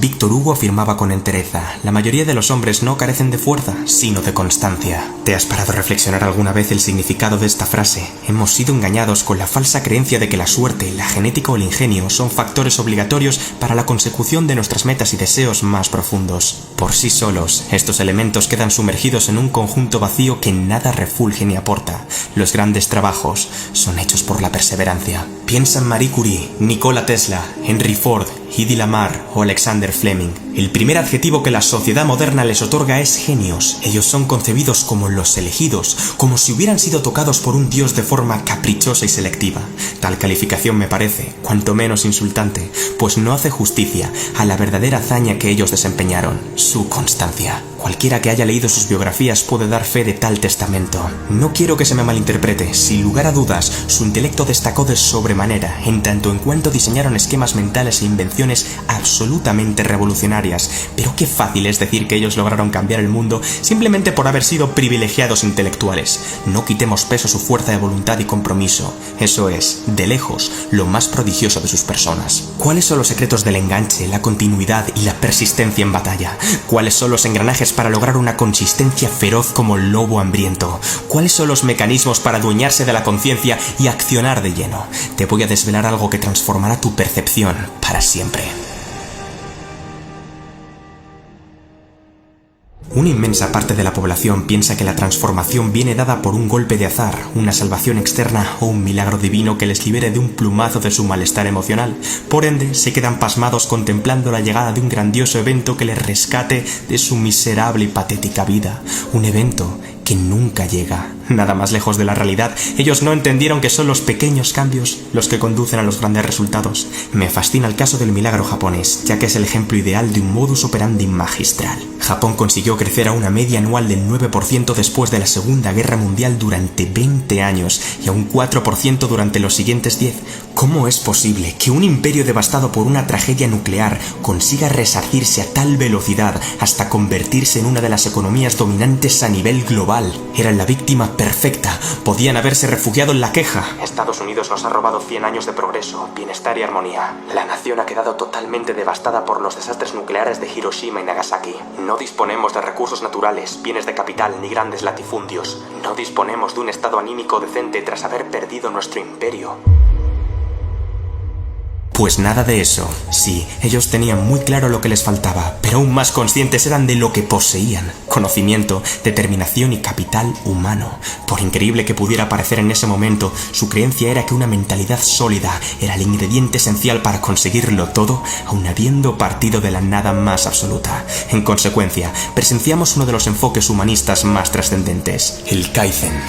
Víctor Hugo afirmaba con entereza: la mayoría de los hombres no carecen de fuerza, sino de constancia. ¿Te has parado a reflexionar alguna vez el significado de esta frase? Hemos sido engañados con la falsa creencia de que la suerte, la genética o el ingenio son factores obligatorios para la consecución de nuestras metas y deseos más profundos. Por sí solos, estos elementos quedan sumergidos en un conjunto vacío que nada refulge ni aporta. Los grandes trabajos son hechos por la perseverancia. Piensa en Marie Curie, Nikola Tesla, Henry Ford, Hedy Lamarr o Alexander Fleming. El primer adjetivo que la sociedad moderna les otorga es genios. Ellos son concebidos como los elegidos, como si hubieran sido tocados por un dios de forma caprichosa y selectiva. Tal calificación me parece, cuanto menos insultante, pues no hace justicia a la verdadera hazaña que ellos desempeñaron, su constancia. Cualquiera que haya leído sus biografías puede dar fe de tal testamento. No quiero que se me malinterprete, sin lugar a dudas, su intelecto destacó de sobremanera, en tanto en cuanto diseñaron esquemas mentales e invenciones absolutamente revolucionarias, pero qué fácil es decir que ellos lograron cambiar el mundo simplemente por haber sido privilegiados intelectuales. No quitemos peso a su fuerza de voluntad y compromiso. Eso es, de lejos, lo más prodigioso de sus personas. ¿Cuáles son los secretos del enganche, la continuidad y la persistencia en batalla? ¿Cuáles son los engranajes para lograr una consistencia feroz como el lobo hambriento? ¿Cuáles son los mecanismos para adueñarse de la conciencia y accionar de lleno? Te voy a desvelar algo que transformará tu percepción para siempre. Una inmensa parte de la población piensa que la transformación viene dada por un golpe de azar, una salvación externa o un milagro divino que les libere de un plumazo de su malestar emocional. Por ende, se quedan pasmados contemplando la llegada de un grandioso evento que les rescate de su miserable y patética vida. Un evento que nunca llega. Nada más lejos de la realidad, ellos no entendieron que son los pequeños cambios los que conducen a los grandes resultados. Me fascina el caso del milagro japonés, ya que es el ejemplo ideal de un modus operandi magistral. Japón consiguió crecer a una media anual del 9% después de la Segunda Guerra Mundial durante 20 años y a un 4% durante los siguientes 10. ¿Cómo es posible que un imperio devastado por una tragedia nuclear consiga resarcirse a tal velocidad hasta convertirse en una de las economías dominantes a nivel global? Eran la víctima perfecta, podían haberse refugiado en la queja. Estados Unidos nos ha robado 100 años de progreso, bienestar y armonía. La nación ha quedado totalmente devastada por los desastres nucleares de Hiroshima y Nagasaki. No disponemos de recursos naturales, bienes de capital ni grandes latifundios. No disponemos de un estado anímico decente tras haber perdido nuestro imperio. Pues nada de eso. Sí, ellos tenían muy claro lo que les faltaba, pero aún más conscientes eran de lo que poseían: conocimiento, determinación y capital humano. Por increíble que pudiera parecer en ese momento, su creencia era que una mentalidad sólida era el ingrediente esencial para conseguirlo todo, aun habiendo partido de la nada más absoluta. En consecuencia, presenciamos uno de los enfoques humanistas más trascendentes, el Kaizen.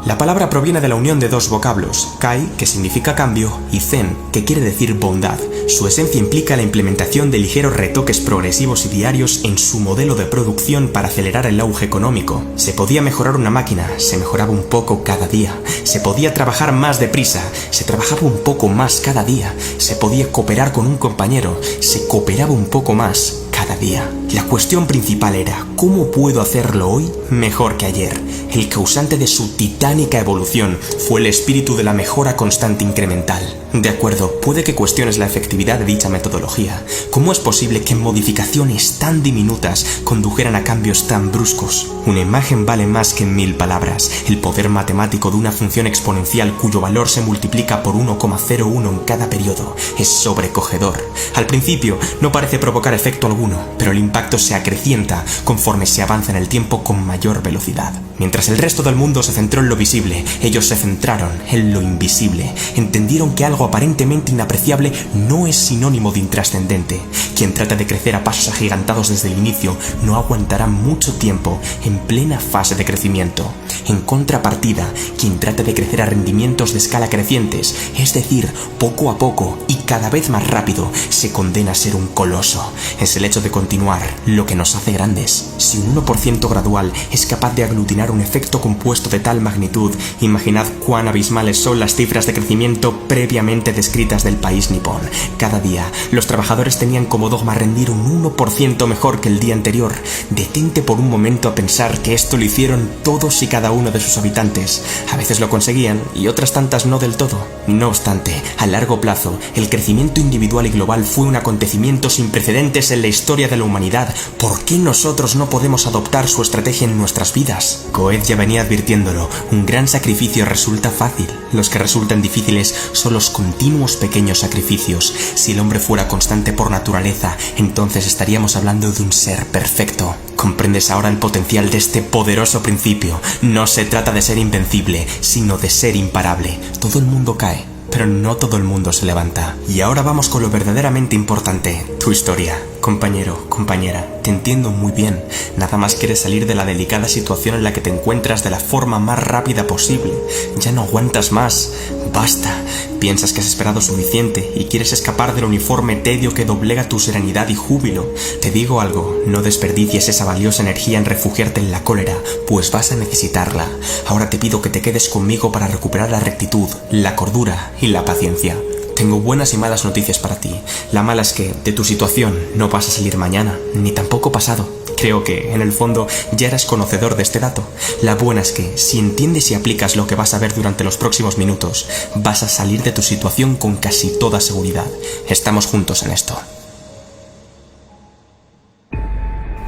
La palabra proviene de la unión de dos vocablos, Kai, que significa cambio, y Zen, que quiere decir bondad. Su esencia implica la implementación de ligeros retoques progresivos y diarios en su modelo de producción para acelerar el auge económico. Se podía mejorar una máquina, se mejoraba un poco cada día. Se podía trabajar más deprisa, se trabajaba un poco más cada día. Se podía cooperar con un compañero, se cooperaba un poco más cada día. La cuestión principal era: ¿cómo puedo hacerlo hoy mejor que ayer? El causante de su titánica evolución fue el espíritu de la mejora constante incremental. De acuerdo, puede que cuestiones la efectividad de dicha metodología. ¿Cómo es posible que modificaciones tan diminutas condujeran a cambios tan bruscos? Una imagen vale más que 1000 palabras. El poder matemático de una función exponencial cuyo valor se multiplica por 1,01 en cada periodo es sobrecogedor. Al principio no parece provocar efecto alguno, pero el impacto se acrecienta conforme se avanza en el tiempo con mayor velocidad. Mientras el resto del mundo se centró en lo visible, ellos se centraron en lo invisible. Entendieron que algo aparentemente inapreciable no es sinónimo de intrascendente. Quien trata de crecer a pasos agigantados desde el inicio no aguantará mucho tiempo en plena fase de crecimiento. En contrapartida, quien trata de crecer a rendimientos de escala crecientes, es decir, poco a poco y cada vez más rápido, se condena a ser un coloso. Es el hecho de continuar, lo que nos hace grandes. Si un 1% gradual es capaz de aglutinar un efecto compuesto de tal magnitud, imaginad cuán abismales son las cifras de crecimiento previamente descritas del país nipón. Cada día, los trabajadores tenían como dogma rendir un 1% mejor que el día anterior. Detente por un momento a pensar que esto lo hicieron todos y cada uno de sus habitantes. A veces lo conseguían y otras tantas no del todo. No obstante, a largo plazo, el crecimiento individual y global fue un acontecimiento sin precedentes en la historia de la humanidad. ¿Por qué nosotros no podemos adoptar su estrategia en nuestras vidas? Goethe ya venía advirtiéndolo, un gran sacrificio resulta fácil. Los que resultan difíciles son los continuos pequeños sacrificios. Si el hombre fuera constante por naturaleza, entonces estaríamos hablando de un ser perfecto. ¿Comprendes ahora el potencial de este poderoso principio? No se trata de ser invencible, sino de ser imparable. Todo el mundo cae, pero no todo el mundo se levanta. Y ahora vamos con lo verdaderamente importante, tu historia. Compañero, compañera, te entiendo muy bien. Nada más quieres salir de la delicada situación en la que te encuentras de la forma más rápida posible. Ya no aguantas más. Basta. Piensas que has esperado suficiente y quieres escapar del uniforme tedio que doblega tu serenidad y júbilo. Te digo algo, no desperdicies esa valiosa energía en refugiarte en la cólera, pues vas a necesitarla. Ahora te pido que te quedes conmigo para recuperar la rectitud, la cordura y la paciencia. Tengo buenas y malas noticias para ti. La mala es que de tu situación no vas a salir mañana, ni tampoco pasado. Creo que, en el fondo, ya eres conocedor de este dato. La buena es que, si entiendes y aplicas lo que vas a ver durante los próximos minutos, vas a salir de tu situación con casi toda seguridad. Estamos juntos en esto.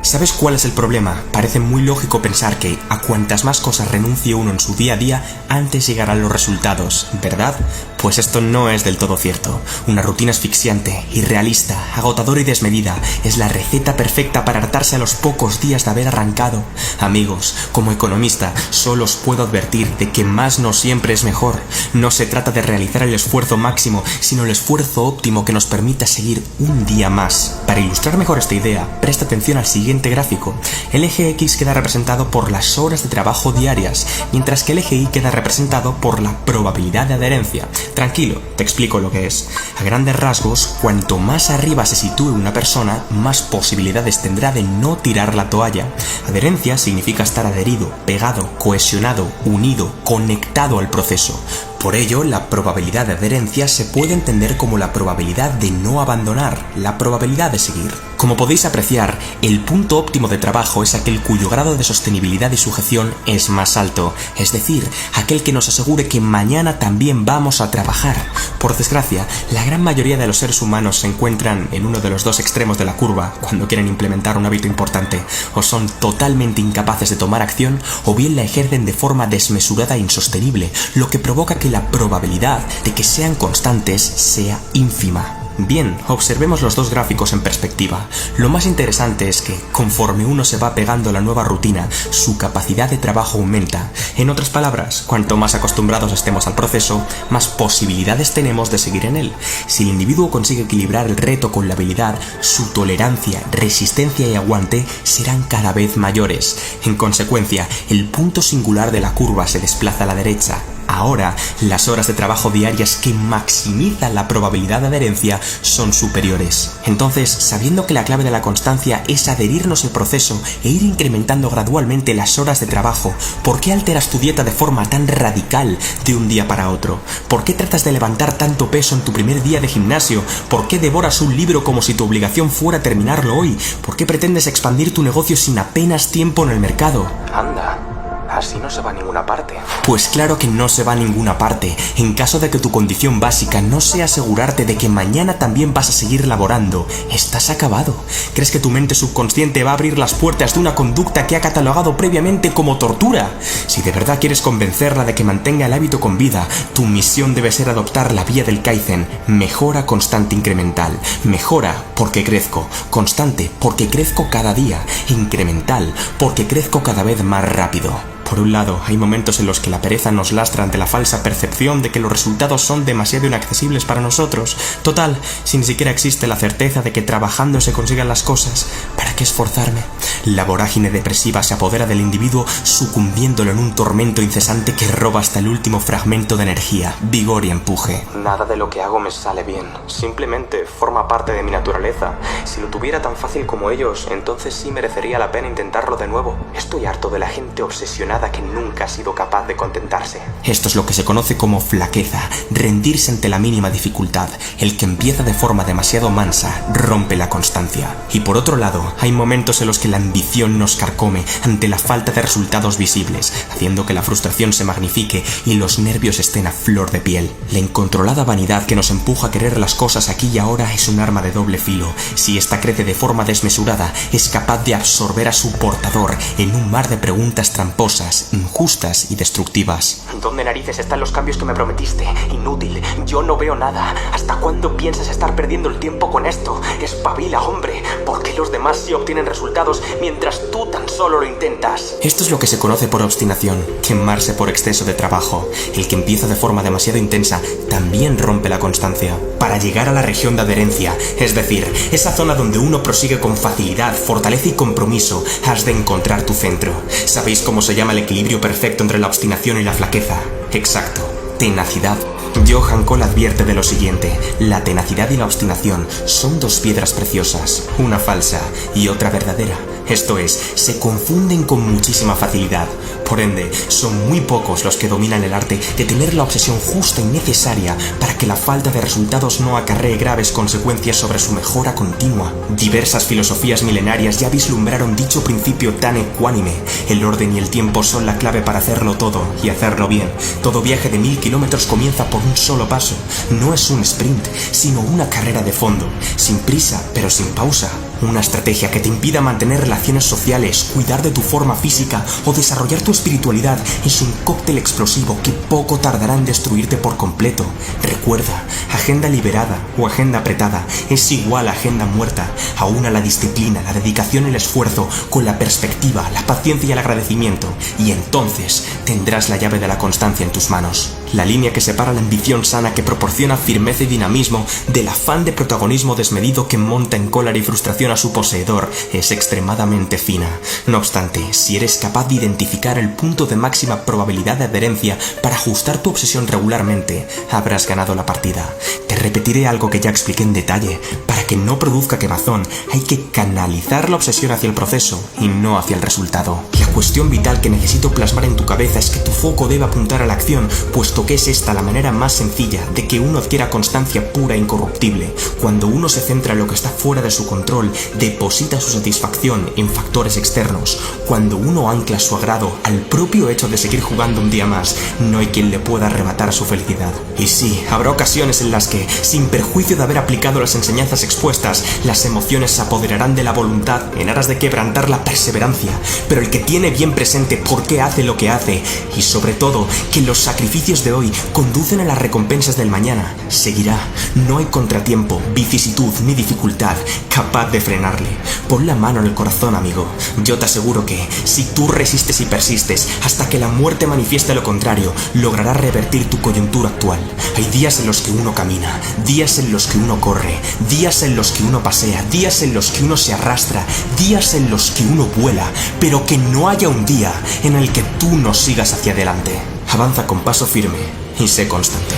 ¿Sabes cuál es el problema? Parece muy lógico pensar que a cuantas más cosas renuncie uno en su día a día, antes llegarán los resultados, ¿verdad? Pues esto no es del todo cierto. Una rutina asfixiante, irrealista, agotadora y desmedida es la receta perfecta para hartarse a los pocos días de haber arrancado. Amigos, como economista, solo os puedo advertir de que más no siempre es mejor. No se trata de realizar el esfuerzo máximo, sino el esfuerzo óptimo que nos permita seguir un día más. Para ilustrar mejor esta idea, presta atención al siguiente gráfico. El eje X queda representado por las horas de trabajo diarias, mientras que el eje Y queda representado por la probabilidad de adherencia. Tranquilo, te explico lo que es. A grandes rasgos, cuanto más arriba se sitúe una persona, más posibilidades tendrá de no tirar la toalla. Adherencia significa estar adherido, pegado, cohesionado, unido, conectado al proceso. Por ello, la probabilidad de adherencia se puede entender como la probabilidad de no abandonar, la probabilidad de seguir. Como podéis apreciar, el punto óptimo de trabajo es aquel cuyo grado de sostenibilidad y sujeción es más alto, es decir, aquel que nos asegure que mañana también vamos a trabajar. Por desgracia, la gran mayoría de los seres humanos se encuentran en uno de los dos extremos de la curva cuando quieren implementar un hábito importante, o son totalmente incapaces de tomar acción o bien la ejercen de forma desmesurada e insostenible, lo que provoca que la probabilidad de que sean constantes sea ínfima. Bien, observemos los dos gráficos en perspectiva. Lo más interesante es que, conforme uno se va pegando a la nueva rutina, su capacidad de trabajo aumenta. En otras palabras, cuanto más acostumbrados estemos al proceso, más posibilidades tenemos de seguir en él. Si el individuo consigue equilibrar el reto con la habilidad, su tolerancia, resistencia y aguante serán cada vez mayores. En consecuencia, el punto singular de la curva se desplaza a la derecha. Ahora, las horas de trabajo diarias que maximizan la probabilidad de adherencia son superiores. Entonces, sabiendo que la clave de la constancia es adherirnos al proceso e ir incrementando gradualmente las horas de trabajo, ¿por qué alteras tu dieta de forma tan radical de un día para otro? ¿Por qué tratas de levantar tanto peso en tu primer día de gimnasio? ¿Por qué devoras un libro como si tu obligación fuera terminarlo hoy? ¿Por qué pretendes expandir tu negocio sin apenas tiempo en el mercado? Anda. Así no se va a ninguna parte. Pues claro que no se va a ninguna parte, en caso de que tu condición básica no sea asegurarte de que mañana también vas a seguir laborando. Estás acabado. ¿Crees que tu mente subconsciente va a abrir las puertas de una conducta que ha catalogado previamente como tortura? Si de verdad quieres convencerla de que mantenga el hábito con vida, tu misión debe ser adoptar la vía del Kaizen, mejora constante incremental. Mejora porque crezco, constante porque crezco cada día, incremental porque crezco cada vez más rápido. Por un lado, hay momentos en los que la pereza nos lastra ante la falsa percepción de que los resultados son demasiado inaccesibles para nosotros. Total, si ni siquiera existe la certeza de que trabajando se consigan las cosas, ¿para que esforzarme. La vorágine depresiva se apodera del individuo, sucumbiéndolo en un tormento incesante que roba hasta el último fragmento de energía, vigor y empuje. Nada de lo que hago me sale bien. Simplemente forma parte de mi naturaleza. Si lo tuviera tan fácil como ellos, entonces sí merecería la pena intentarlo de nuevo. Estoy harto de la gente obsesionada que nunca ha sido capaz de contentarse. Esto es lo que se conoce como flaqueza, rendirse ante la mínima dificultad. El que empieza de forma demasiado mansa rompe la constancia. Y por otro lado, hay momentos en los que la ambición nos carcome ante la falta de resultados visibles, haciendo que la frustración se magnifique y los nervios estén a flor de piel. La incontrolada vanidad que nos empuja a querer las cosas aquí y ahora es un arma de doble filo. Si esta crece de forma desmesurada, es capaz de absorber a su portador en un mar de preguntas tramposas, injustas y destructivas. ¿Dónde narices están los cambios que me prometiste? Inútil, yo no veo nada. ¿Hasta cuándo piensas estar perdiendo el tiempo con esto? Espabila, hombre. ¿Por qué los demás sí obtienen resultados mientras tú tan solo lo intentas? Esto es lo que se conoce por obstinación, quemarse por exceso de trabajo. El que empieza de forma demasiado intensa también rompe la constancia. Para llegar a la región de adherencia, es decir, esa zona donde uno prosigue con facilidad, fortaleza y compromiso, has de encontrar tu centro. ¿Sabéis cómo se llama el equilibrio perfecto entre la obstinación y la flaqueza? Exacto, tenacidad. Johann Cole advierte de lo siguiente: la tenacidad y la obstinación son dos piedras preciosas, una falsa y otra verdadera. Esto es, se confunden con muchísima facilidad. Por ende, son muy pocos los que dominan el arte de tener la obsesión justa y necesaria para que la falta de resultados no acarree graves consecuencias sobre su mejora continua. Diversas filosofías milenarias ya vislumbraron dicho principio tan ecuánime. El orden y el tiempo son la clave para hacerlo todo y hacerlo bien. Todo viaje de 1000 kilómetros comienza por un solo paso. No es un sprint, sino una carrera de fondo, sin prisa pero sin pausa. Una estrategia que te impida mantener relaciones sociales, cuidar de tu forma física o desarrollar tu espiritualidad es un cóctel explosivo que poco tardará en destruirte por completo. Recuerda, agenda liberada o agenda apretada es igual a agenda muerta. Aúna la disciplina, la dedicación y el esfuerzo con la perspectiva, la paciencia y el agradecimiento, y entonces tendrás la llave de la constancia en tus manos. La línea que separa la ambición sana que proporciona firmeza y dinamismo del afán de protagonismo desmedido que monta en cólera y frustración a su poseedor es extremadamente fina. No obstante, si eres capaz de identificar el punto de máxima probabilidad de adherencia para ajustar tu obsesión regularmente, habrás ganado la partida. Te repetiré algo que ya expliqué en detalle. Para que no produzca quemazón, hay que canalizar la obsesión hacia el proceso y no hacia el resultado. La cuestión vital que necesito plasmar en tu cabeza es que tu foco debe apuntar a la acción, puesto que es esta la manera más sencilla de que uno adquiera constancia pura e incorruptible. Cuando uno se centra en lo que está fuera de su control, deposita su satisfacción en factores externos. Cuando uno ancla su agrado al propio hecho de seguir jugando un día más, no hay quien le pueda arrebatar su felicidad. Y sí, habrá ocasiones en las que, sin perjuicio de haber aplicado las enseñanzas expuestas, las emociones se apoderarán de la voluntad en aras de quebrantar la perseverancia. Pero el que tiene bien presente por qué hace lo que hace, y sobre todo, que los sacrificios de hoy conducen a las recompensas del mañana, seguirá. No hay contratiempo, vicisitud ni dificultad capaz de frenarle. Pon la mano en el corazón, amigo. Yo te aseguro que, si tú resistes y persistes hasta que la muerte manifieste lo contrario, lograrás revertir tu coyuntura actual. Hay días en los que uno camina, días en los que uno corre, días en los que uno pasea, días en los que uno se arrastra, días en los que uno vuela, pero que no haya un día en el que tú no sigas hacia adelante. Avanza con paso firme y sé constante.